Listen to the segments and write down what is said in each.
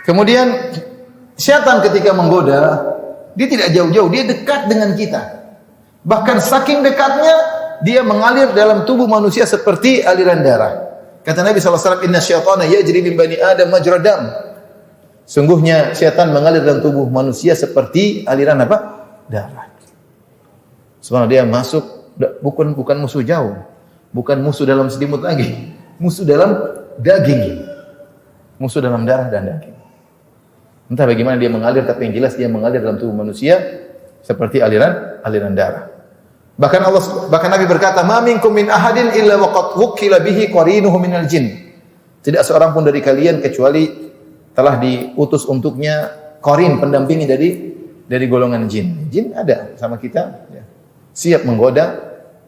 Kemudian syaitan ketika menggoda, dia tidak jauh-jauh, dia dekat dengan kita. Bahkan saking dekatnya, dia mengalir dalam tubuh manusia seperti aliran darah. Kata Nabi SAW, "Inna syaitana yajri min bani Adam majra dam." Sungguhnya syaitan mengalir dalam tubuh manusia seperti aliran apa? Darah. Subhanallah, dia masuk, bukan musuh jauh. Bukan musuh dalam selimut lagi. Musuh dalam daging. Musuh dalam darah dan daging. Entah bagaimana dia mengalir, tapi yang jelas dia mengalir dalam tubuh manusia seperti aliran darah. Bahkan Nabi berkata, "Ma minkum min ahadin illa waqad wukkila bihi qarinuhu minal jin." Tidak seorang pun dari kalian kecuali telah diutus untuknya qarin, pendampingi dari golongan jin. Jin ada sama kita, ya. Siap menggoda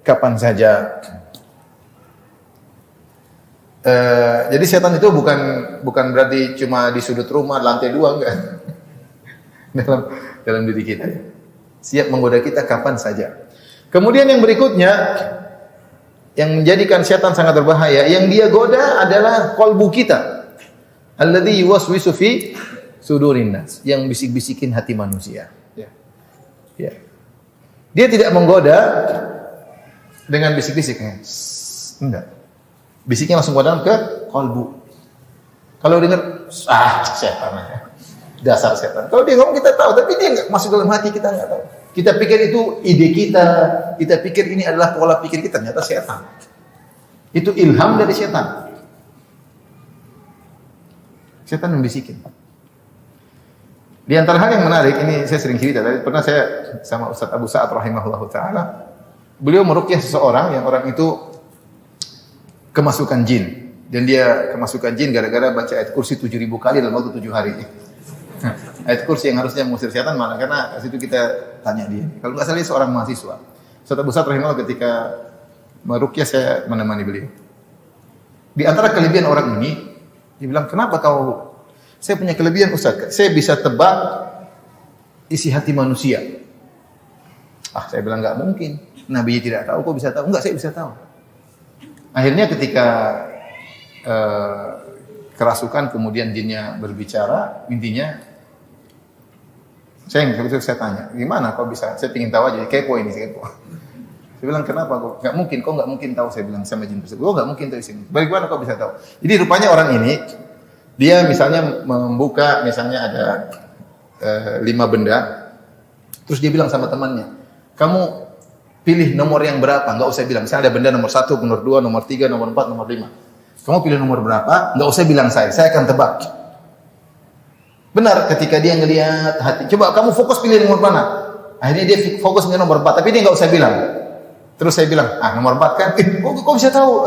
kapan saja. Jadi setan itu bukan berarti cuma di sudut rumah, lantai 2, enggak. dalam diri kita. Siap menggoda kita kapan saja. Kemudian yang berikutnya yang menjadikan setan sangat berbahaya, yang dia goda adalah qalbu kita. Alladzi yuwaswisu fi sudurin nas, yang bisik-bisikin hati manusia. Ya. Dia tidak menggoda dengan bisik-bisiknya. Enggak. Bisiknya langsung ke dalam ke qalbu. Kalau dengar setan aja. Dasar setan. Kalau dia ngomong kita tahu, tapi dia enggak masuk dalam hati, kita enggak tahu. Kita pikir itu ide kita pikir ini adalah pola pikir kita, ternyata setan. Itu ilham dari setan. Setan membisikin. Di antara hal yang menarik, ini saya sering cerita, pernah saya sama Ustaz Abu Sa'ad rahimahullahu taala. Beliau meruqyah seseorang yang orang itu kemasukan jin, dan dia kemasukan jin gara-gara baca ayat kursi 7.000 kali dalam waktu 7 hari. Ayat kursi yang harusnya mengusir setan, mana karena situ kita tanya dia. Kalau nggak salah dia seorang mahasiswa. Ustaz Abu Sa'ad rahimahullah ketika meruqyah saya menemani beliau. Di antara kelebihan orang ini, dia bilang, "Kenapa kau?" Saya punya kelebihan Ustaz, saya bisa tebak isi hati manusia. Saya bilang nggak mungkin. Nabi tidak tahu, kok bisa tahu? Enggak, saya bisa tahu. Akhirnya ketika kerasukan, kemudian jinnya berbicara, intinya saya tanya, gimana kok bisa? Saya ingin tahu aja, kepo ini, kepo. Saya bilang, kenapa kok? Nggak mungkin, kok nggak mungkin tahu? Saya bilang sama jin tersebut, nggak mungkin tahu sini. Bagaimana kok bisa tahu? Jadi rupanya orang ini, dia misalnya membuka, misalnya ada 5 benda, terus dia bilang sama temannya, kamu pilih nomor yang berapa? Nggak usah bilang. Misalnya ada benda nomor 1, nomor 2, nomor 3, nomor 4, nomor 5. Kamu pilih nomor berapa? Nggak usah bilang saya akan tebak. Benar, ketika dia ngelihat hati. Coba kamu fokus pilih nomor mana? Akhirnya dia fokus pilih nomor 4, tapi dia nggak usah bilang. Terus saya bilang, nomor 4 kan? Kok bisa tahu?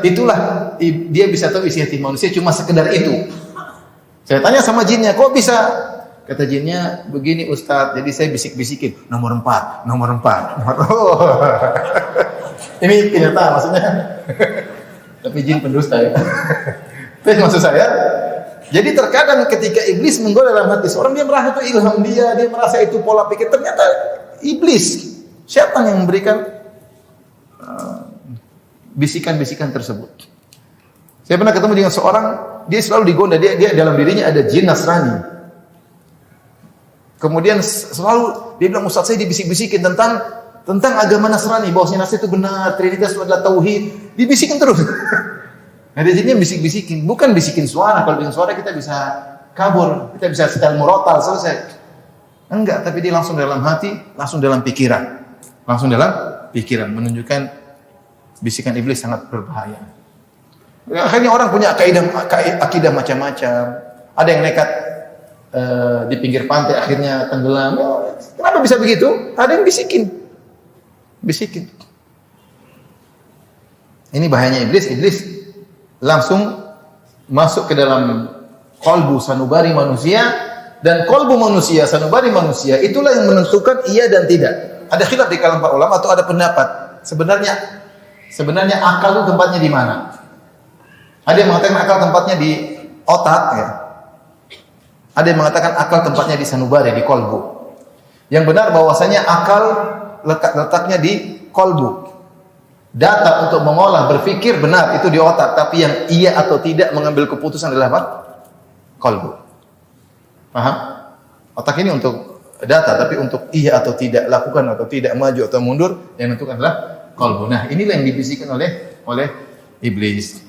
Itulah dia bisa tahu isi hati manusia cuma sekedar itu. Saya tanya sama jinnya, kok bisa? Kata jinnya, begini Ustaz, jadi saya bisik-bisikin, nomor 4. Ini kenyataan maksudnya. Tapi jin pendusta ya. Tapi maksud saya, jadi terkadang ketika iblis menggoda dalam hati seorang, dia merasa itu ilham dia merasa itu pola pikir, ternyata iblis, syaitan yang memberikan bisikan-bisikan tersebut. Saya pernah ketemu dengan seorang, dia selalu digoda, dia dalam dirinya ada jin Nasrani. Kemudian selalu dia bilang, Ustaz, saya dibisik-bisikin tentang agama Nasrani, bahwasanya Nasrani itu benar, Trinitas itu adalah tauhid, dibisikin terus. Ada jinnya bisik-bisikin, bukan bisikin suara. Kalau bikin suara kita bisa kabur, kita bisa style murotal, selesai. Enggak, tapi dia langsung dalam hati, langsung dalam pikiran. Menunjukkan bisikan iblis sangat berbahaya. Akhirnya orang punya akidah macam-macam. Ada yang nekat di pinggir pantai akhirnya tenggelam. Kenapa bisa begitu? Ada yang bisikin. Ini bahayanya iblis langsung masuk ke dalam qalbu sanubari manusia, dan qalbu manusia, sanubari manusia itulah yang menentukan iya dan tidak. Ada khilaf di kalangan para ulama atau ada pendapat. Sebenarnya akal itu tempatnya di mana? Ada yang mengatakan akal tempatnya di otak ya. Ada yang mengatakan akal tempatnya di sanubari, di qalbu. Yang benar bahwasanya akal letaknya di qalbu. Data untuk mengolah, berpikir benar itu di otak, tapi yang iya atau tidak mengambil keputusan adalah apa? qalbu. Paham? Otak ini untuk data, tapi untuk iya atau tidak, lakukan atau tidak, maju atau mundur, yang menentukan adalah qalbu. Nah, inilah yang dibisikkan oleh iblis.